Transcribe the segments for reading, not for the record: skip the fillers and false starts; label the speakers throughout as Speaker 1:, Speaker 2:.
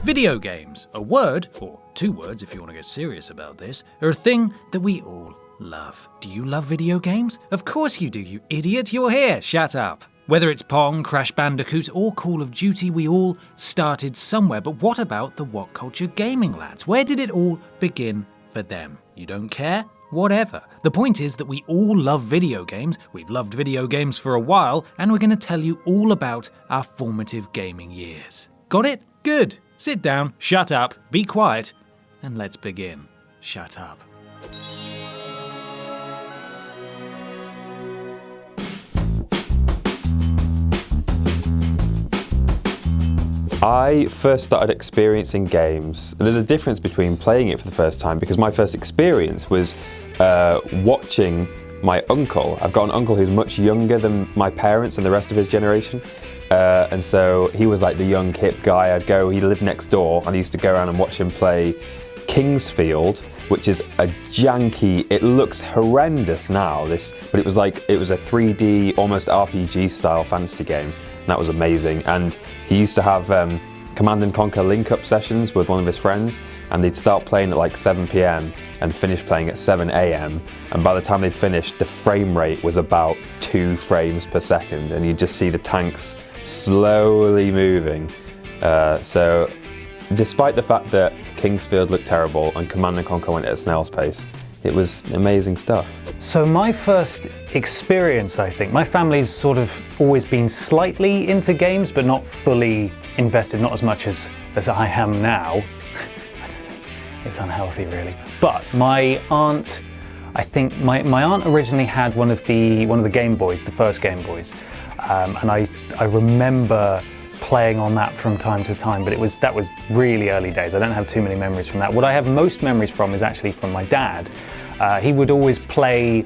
Speaker 1: Video games, a word, or two words if you want to get serious about this, are a thing that we all love. Do you love video games? Of course you do, you idiot. You're here. Shut up. Whether it's Pong, Crash Bandicoot, or Call of Duty, we all started somewhere. But what about the WhatCulture gaming lads? Where did it all begin for them? You don't care? Whatever. The point is that we all love video games, we've loved video games for a while, and we're going to tell you all about our formative gaming years. Got it? Good. Sit down, shut up, be quiet, and let's begin. Shut up.
Speaker 2: I first started experiencing games. There's a difference between playing it for the first time, because my first experience was watching my uncle. I've got an uncle who's much younger than my parents and the rest of his generation. And so he was like the young hip guy. He lived next door, and I used to go around and watch him play Kingsfield, which is a janky, it looks horrendous now, but it was a 3D, almost RPG style fantasy game. And that was amazing. And he used to have Command & Conquer link-up sessions with one of his friends, and they'd start playing at like 7 p.m. and finish playing at 7 a.m. And by the time they'd finished, the frame rate was about 2 frames per second, and you'd just see the tanks slowly moving. So despite the fact that Kingsfield looked terrible and Command & Conquer went at a snail's pace, it was amazing stuff.
Speaker 3: So my first experience, I think, my family's sort of always been slightly into games, but not fully invested, not as much as I am now. I don't know, it's unhealthy really. But my aunt, I think my aunt originally had one of the Game Boys, the first Game Boys, and I remember playing on that from time to time, but that was really early days. I don't have too many memories from that. What I have most memories from is actually from my dad. He would always play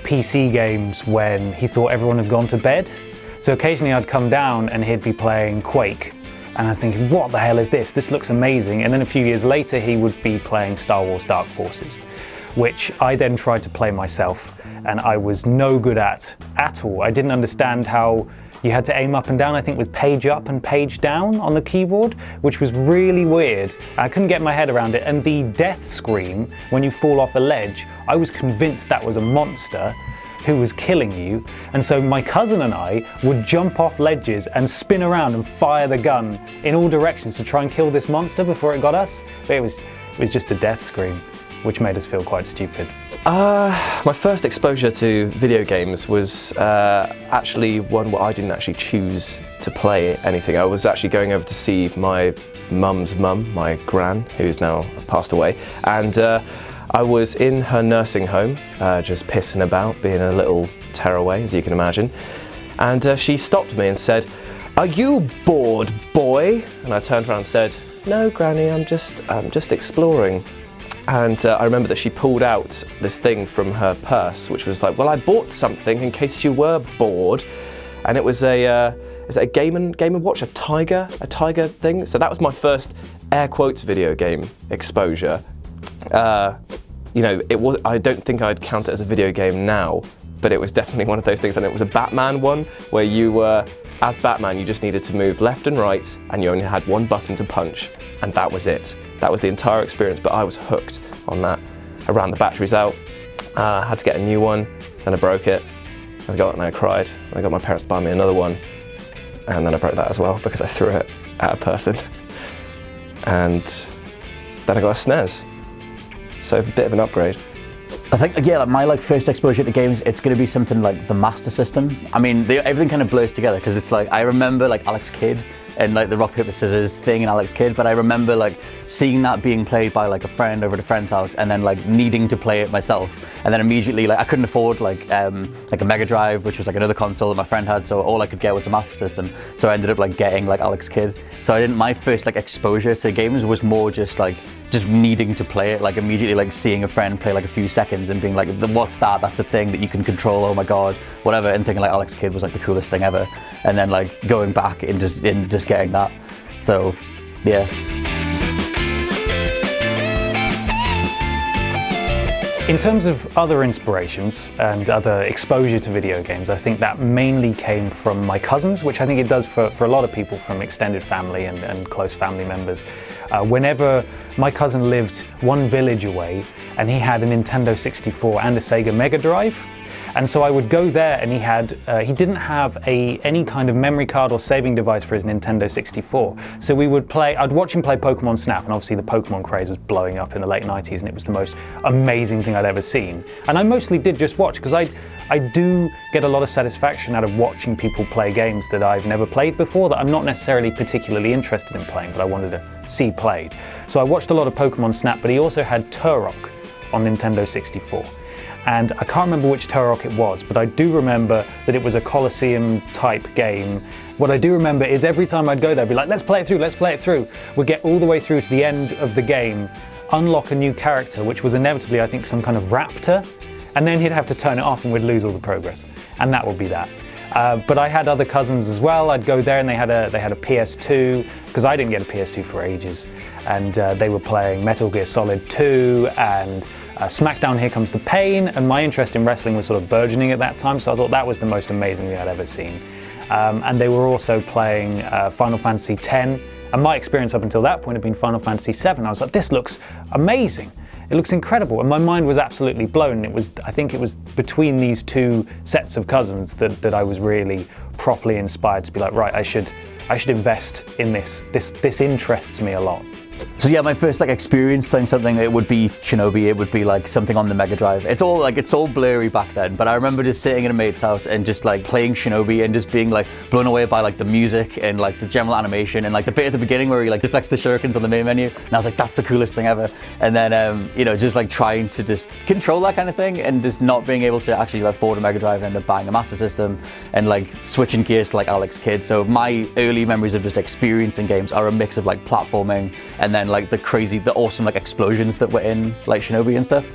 Speaker 3: PC games when he thought everyone had gone to bed. So occasionally I'd come down and he'd be playing Quake, and I was thinking, what the hell is this? This looks amazing. And then a few years later he would be playing Star Wars Dark Forces, which I then tried to play myself, and I was no good at all. I didn't understand how you had to aim up and down, I think with page up and page down on the keyboard, which was really weird. I couldn't get my head around it. And the death scream when you fall off a ledge, I was convinced that was a monster who was killing you. And so my cousin and I would jump off ledges and spin around and fire the gun in all directions to try and kill this monster before it got us. But it was just a death scream, which made us feel quite stupid.
Speaker 4: My first exposure to video games was actually one where I didn't actually choose to play anything. I was actually going over to see my mum's mum, my gran, who's now passed away, and I was in her nursing home, just pissing about, being a little tearaway, as you can imagine, and she stopped me and said, "Are you bored, boy?" And I turned around and said, "No, Granny, I'm just exploring." And I remember that she pulled out this thing from her purse, which was like, "Well, I bought something in case you were bored," and it was a Game & Watch, a tiger thing. So that was my first air quotes video game exposure. I don't think I'd count it as a video game now, but it was definitely one of those things. And it was a Batman one where you were, as Batman, you just needed to move left and right, and you only had one button to punch, and that was it. That was the entire experience, but I was hooked on that. I ran the batteries out, had to get a new one, then I broke it, and I cried. I got my parents to buy me another one, and then I broke that as well because I threw it at a person. And then I got a SNES, so a bit of an upgrade.
Speaker 5: I think, my first exposure to games, it's going to be something like the Master System. I mean, everything kind of blurs together, because it's like, I remember Alex Kidd and like the rock, paper, scissors thing in Alex Kidd, but I remember seeing that being played by a friend over at a friend's house, and then needing to play it myself, and then immediately I couldn't afford a Mega Drive, which was another console that my friend had, so all I could get was a Master System. So I ended up getting Alex Kidd. So my first exposure to games was more just needing to play it, immediately seeing a friend play a few seconds and being like, "What's that? That's a thing that you can control, oh my god," whatever, and thinking Alex Kidd was the coolest thing ever, and then going back and just getting that. So yeah.
Speaker 3: In terms of other inspirations and other exposure to video games, I think that mainly came from my cousins, which I think it does for a lot of people from extended family and close family members. Whenever my cousin lived one village away and he had a Nintendo 64 and a Sega Mega Drive, and so I would go there and he didn't have any kind of memory card or saving device for his Nintendo 64. So I'd watch him play Pokemon Snap, and obviously the Pokemon craze was blowing up in the late 90s and it was the most amazing thing I'd ever seen. And I mostly did just watch, because I do get a lot of satisfaction out of watching people play games that I've never played before, that I'm not necessarily particularly interested in playing, but I wanted to see played. So I watched a lot of Pokemon Snap, but he also had Turok on Nintendo 64. And I can't remember which Turok it was, but I do remember that it was a Colosseum type game. What I do remember is every time I'd go there, I'd be like, let's play it through. We'd get all the way through to the end of the game, unlock a new character, which was inevitably, I think, some kind of raptor, and then he'd have to turn it off and we'd lose all the progress. And that would be that. But I had other cousins as well. I'd go there and they had a PS2, because I didn't get a PS2 for ages. And they were playing Metal Gear Solid 2 and SmackDown Here Comes the Pain, and my interest in wrestling was sort of burgeoning at that time, so I thought that was the most amazing thing I'd ever seen. And they were also playing Final Fantasy X, and my experience up until that point had been Final Fantasy VII. I was like, this looks amazing. It looks incredible, and my mind was absolutely blown. I think it was between these two sets of cousins that I was really properly inspired to be like, right, I should invest in this. This interests me a lot.
Speaker 5: So yeah, my first experience playing something, it would be Shinobi. It would be something on the Mega Drive. It's all blurry back then, but I remember just sitting in a mate's house and just playing Shinobi and just being blown away by the music and the general animation and the bit at the beginning where he deflects the shurikens on the main menu, and I was like, that's the coolest thing ever. And then just trying to just control that kind of thing and just not being able to actually afford a Mega Drive and end up buying a Master System and switching gears to Alex Kidd. So my early memories of just experiencing games are a mix of platforming and then the awesome explosions that were in Shinobi and stuff.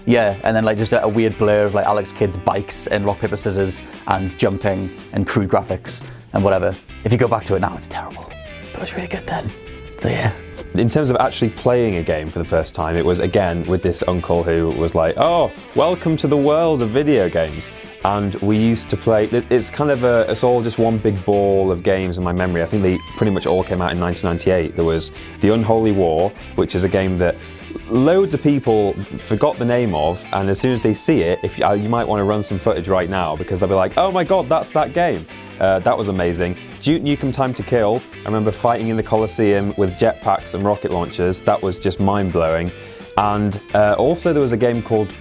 Speaker 5: Yeah, and then just a weird blur of Alex Kidd's bikes and rock paper scissors and jumping and crude graphics and whatever. If you go back to it now, it's terrible, but it was really good then. So yeah.
Speaker 2: In terms of actually playing a game for the first time, it was again with this uncle who was like, oh, welcome to the world of video games. And we used to play, it's it's all just one big ball of games in my memory. I think they pretty much all came out in 1998. There was The Unholy War, which is a game that loads of people forgot the name of, and as soon as they see it, you might want to run some footage right now, because they'll be like, oh my god, that's that game. That was amazing. Duke Nukem Time to Kill, I remember fighting in the Colosseum with jetpacks and rocket launchers. That was just mind-blowing. And also there was a game called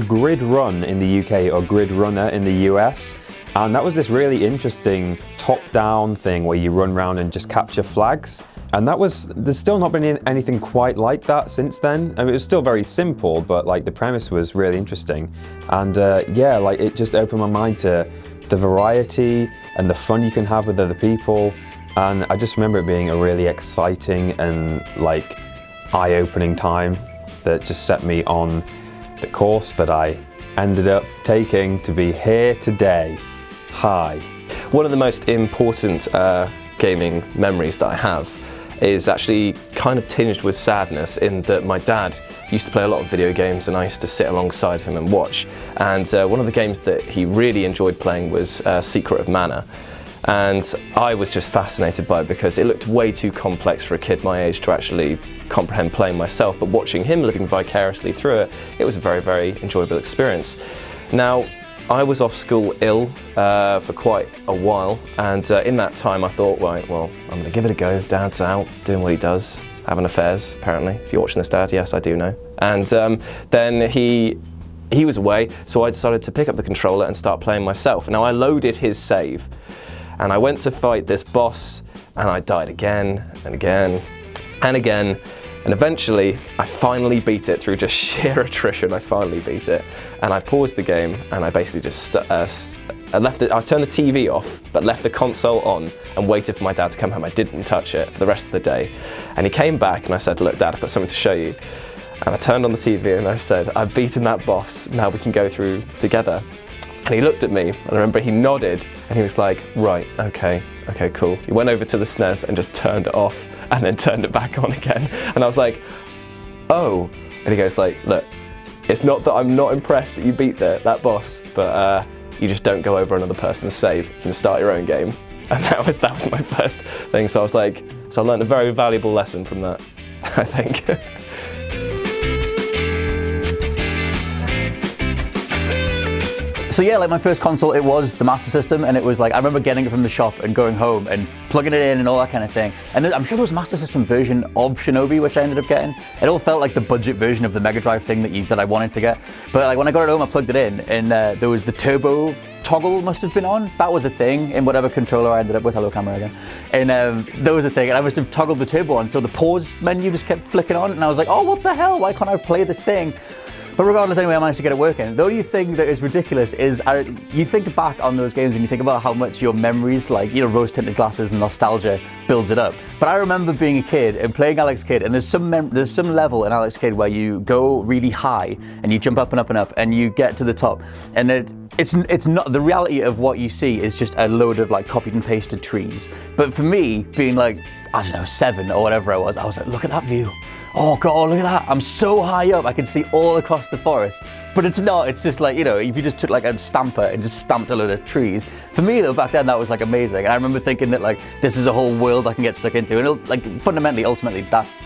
Speaker 2: Grid Run in the UK, or Grid Runner in the US. And that was this really interesting top-down thing where you run around and just capture flags. And there's still not been anything quite like that since then. I mean, it was still very simple, but the premise was really interesting. And it just opened my mind to the variety and the fun you can have with other people. And I just remember it being a really exciting and eye-opening time that just set me on the course that I ended up taking to be here today. Hi.
Speaker 4: One of the most important gaming memories that I have is actually kind of tinged with sadness, in that my dad used to play a lot of video games and I used to sit alongside him and watch. And one of the games that he really enjoyed playing was Secret of Mana. And I was just fascinated by it because it looked way too complex for a kid my age to actually comprehend playing myself, but watching him living vicariously through it, it was a very, very enjoyable experience. Now, I was off school ill for quite a while, and in that time I thought, right, well, I'm going to give it a go. Dad's out doing what he does, having affairs, apparently. If you're watching this, Dad, yes, I do know. And then he was away, so I decided to pick up the controller and start playing myself. Now, I loaded his save, and I went to fight this boss, and I died again and again and again. And eventually, I finally beat it through just sheer attrition. I finally beat it, and I paused the game, and I basically just I turned the TV off, but left the console on and waited for my dad to come home. I didn't touch it for the rest of the day, and he came back, and I said, "Look, Dad, I've got something to show you." And I turned on the TV, and I said, "I've beaten that boss. Now we can go through together." And he looked at me, and I remember he nodded, and he was like, "Right, okay, cool." He went over to the SNES and just turned it off, and then turned it back on again. And I was like, "Oh." And he goes like, "Look, It's not that I'm not impressed that you beat that boss, but you just don't go over another person's save. You can start your own game. And that was my first thing. So I learned a very valuable lesson from that, I think.
Speaker 5: So yeah, like my first console, it was the Master System, and it was like, I remember getting it from the shop and going home and plugging it in and all that kind of thing. And I'm sure there was a Master System version of Shinobi, which I ended up getting. It all felt like the budget version of the Mega Drive thing that I wanted to get. But like when I got it home, I plugged it in, and there was the turbo toggle must have been on. That was a thing in whatever controller I ended up with. Hello camera again. And there was a thing, and I must have toggled the turbo on, so the pause menu just kept flicking on, and I was like, oh, what the hell? Why can't I play this thing? But regardless, anyway, I managed to get it working. The only thing that is ridiculous is you think back on those games and you think about how much your memories, like, you know, rose-tinted glasses and nostalgia builds it up. But I remember being a kid and playing Alex Kidd, and there's some level in Alex Kidd where you go really high and you jump up and up and up and you get to the top, and it's not the reality of what you see is just a load of like copied and pasted trees. But for me, being like, I don't know, 7 or whatever I was like, look at that view. Oh God, look at that. I'm so high up, I can see all across the forest. But it's not, it's just like, you know, if you just took like a stamper and just stamped a load of trees. For me though, back then that was like amazing. And I remember thinking that like, this is a whole world I can get stuck into. And like fundamentally, ultimately, that's,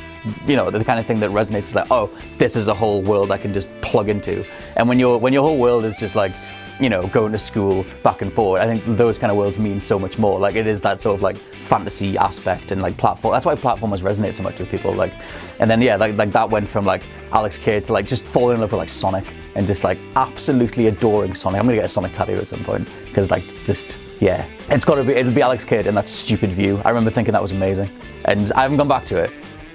Speaker 5: you know, the kind of thing that resonates is like, oh, this is a whole world I can just plug into. And when your whole world is just like, you know, going to school back and forward, I think those kind of worlds mean so much more. Like it is that sort of like fantasy aspect and like platform. That's why platformers resonate so much with people. Like, and then yeah, like that went from like Alex Kidd to like just falling in love with like Sonic and just like absolutely adoring Sonic. I'm gonna get a Sonic tattoo at some point because like just yeah, it'll be Alex Kidd and that stupid view. I remember thinking that was amazing, and I haven't gone back to it,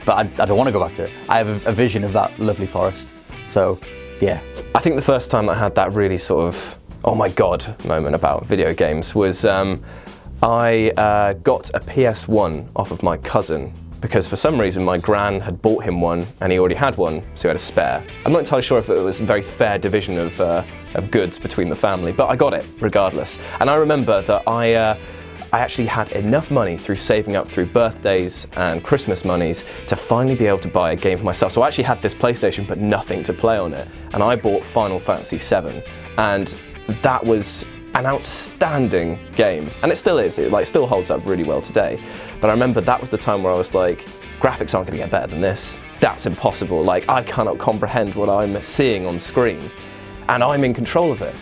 Speaker 5: but I don't want to go back to it. I have a vision of that lovely forest. So yeah,
Speaker 4: I think the first time I had that really sort of oh my God moment about video games was I got a PS1 off of my cousin because for some reason my gran had bought him one and he already had one, so he had a spare. I'm not entirely sure if it was a very fair division of goods between the family, but I got it regardless. And I remember that I actually had enough money through saving up through birthdays and Christmas monies to finally be able to buy a game for myself. So I actually had this PlayStation but nothing to play on it, and I bought Final Fantasy VII, and that was an outstanding game, and it still is. It like still holds up really well today. But I remember that was the time where I was like, graphics aren't going to get better than this. That's impossible. Like I cannot comprehend what I'm seeing on screen, and I'm in control of it.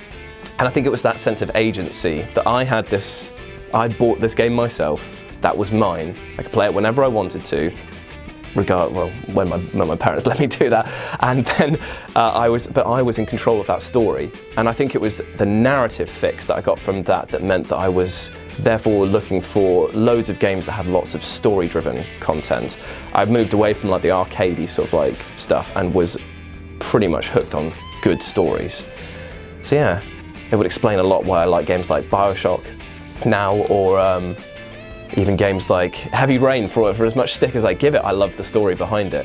Speaker 4: And I think it was that sense of agency that I had this. I bought this game myself. That was mine. I could play it whenever I wanted to. When my parents let me do that, and then I was in control of that story, and I think it was the narrative fix that I got from that meant that I was therefore looking for loads of games that had lots of story-driven content. I've moved away from like the arcadey sort of like stuff and was pretty much hooked on good stories. So yeah, it would explain a lot why I like games like BioShock now, or even games like Heavy Rain. For as much stick as I give it, I love the story behind it.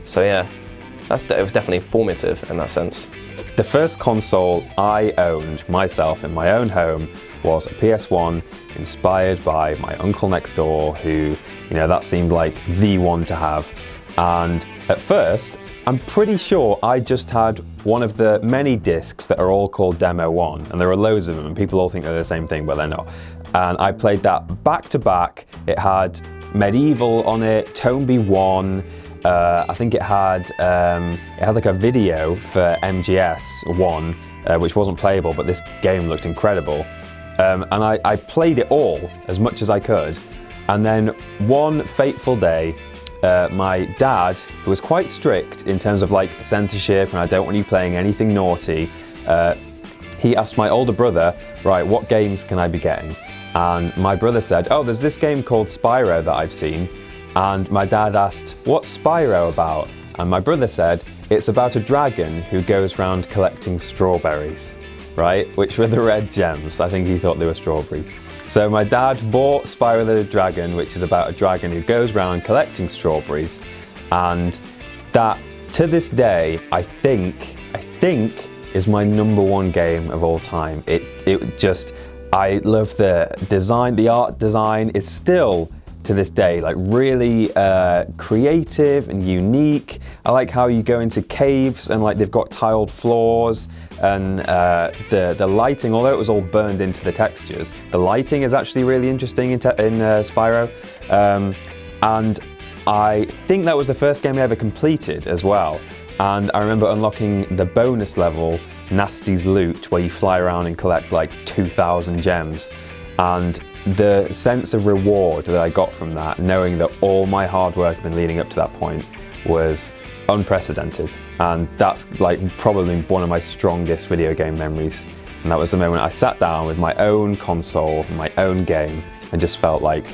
Speaker 4: So yeah, it was definitely formative in that sense.
Speaker 2: The first console I owned myself in my own home was a PS1, inspired by my uncle next door, who, you know, that seemed like the one to have. And at first, I'm pretty sure I just had one of the many discs that are all called Demo 1, and there are loads of them, and people all think they're the same thing, but they're not. And I played that back to back. It had Medieval on it, Tomeby 1. I think it had like a video for MGS 1, which wasn't playable, but this game looked incredible. And I played it all as much as I could. And then one fateful day, my dad, who was quite strict in terms of like censorship and I don't want you playing anything naughty, he asked my older brother, right, what games can I be getting? And my brother said, oh, there's this game called Spyro that I've seen. And my dad asked, what's Spyro about? And my brother said, it's about a dragon who goes around collecting strawberries, right? Which were the red gems. I think he thought they were strawberries. So my dad bought Spyro the Dragon, which is about a dragon who goes around collecting strawberries. And that, to this day, I think is my #1 game of all time. It just, I love the design, the art design is still, to to this day. Like really creative and unique. I like how you go into caves and like they've got tiled floors, and the lighting, although it was all burned into the textures, the lighting is actually really interesting in Spyro. And I think that was the first game I ever completed as well. And I remember unlocking the bonus level, Nasty's Loot, where you fly around and collect like 2,000 gems. And the sense of reward that I got from that, knowing that all my hard work had been leading up to that point, was unprecedented. And that's like probably one of my strongest video game memories. And that was the moment I sat down with my own console, my own game, and just felt like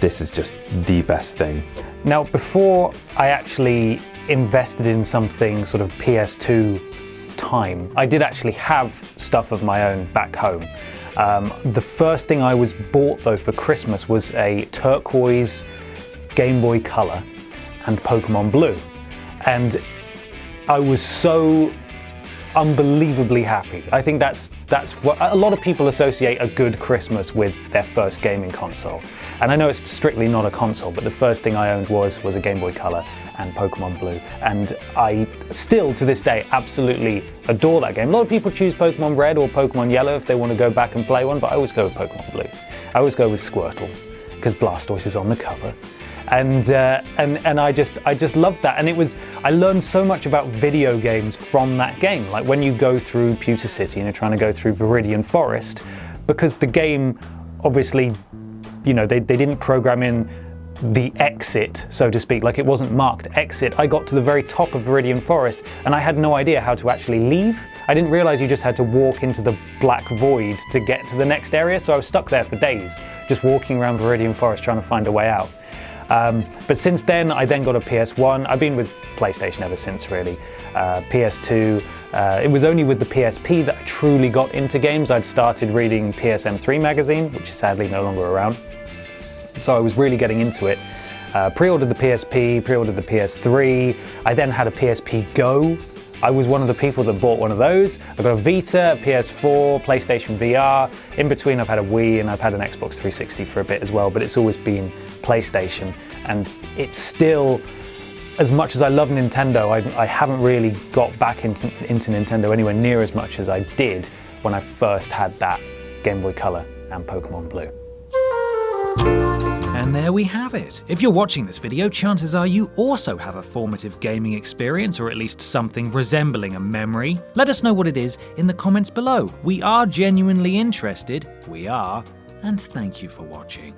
Speaker 2: this is just the best thing.
Speaker 3: Now, before I actually invested in something sort of PS2 time, I did actually have stuff of my own back home. The first thing I was bought though for Christmas was a turquoise Game Boy Color and Pokemon Blue. And I was so unbelievably happy. I think that's what a lot of people associate a good Christmas with, their first gaming console. And I know it's strictly not a console, but the first thing I owned was a Game Boy Color and Pokemon Blue. And I still, to this day, absolutely adore that game. A lot of people choose Pokemon Red or Pokemon Yellow if they want to go back and play one, but I always go with Pokemon Blue. I always go with Squirtle, because Blastoise is on the cover. And I just loved that. And I learned so much about video games from that game. Like when you go through Pewter City and you're trying to go through Viridian Forest, because the game, obviously, you know, they didn't program in the exit, so to speak, like it wasn't marked exit. I got to the very top of Viridian Forest and I had no idea how to actually leave. I didn't realize you just had to walk into the black void to get to the next area, so I was stuck there for days, just walking around Viridian Forest trying to find a way out. But since then, I then got a PS1. I've been with PlayStation ever since, really. PS2. It was only with the PSP that I truly got into games. I'd started reading PSM3 magazine, which is sadly no longer around. So I was really getting into it. Pre-ordered the PSP, pre-ordered the PS3. I then had a PSP Go. I was one of the people that bought one of those. I got a Vita, a PS4, PlayStation VR. In between, I've had a Wii and I've had an Xbox 360 for a bit as well, but it's always been PlayStation. And it's still, as much as I love Nintendo, I haven't really got back into Nintendo anywhere near as much as I did when I first had that Game Boy Color and Pokemon Blue.
Speaker 1: And there we have it. If you're watching this video, chances are you also have a formative gaming experience, or at least something resembling a memory. Let us know what it is in the comments below. We are genuinely interested. We are. And thank you for watching.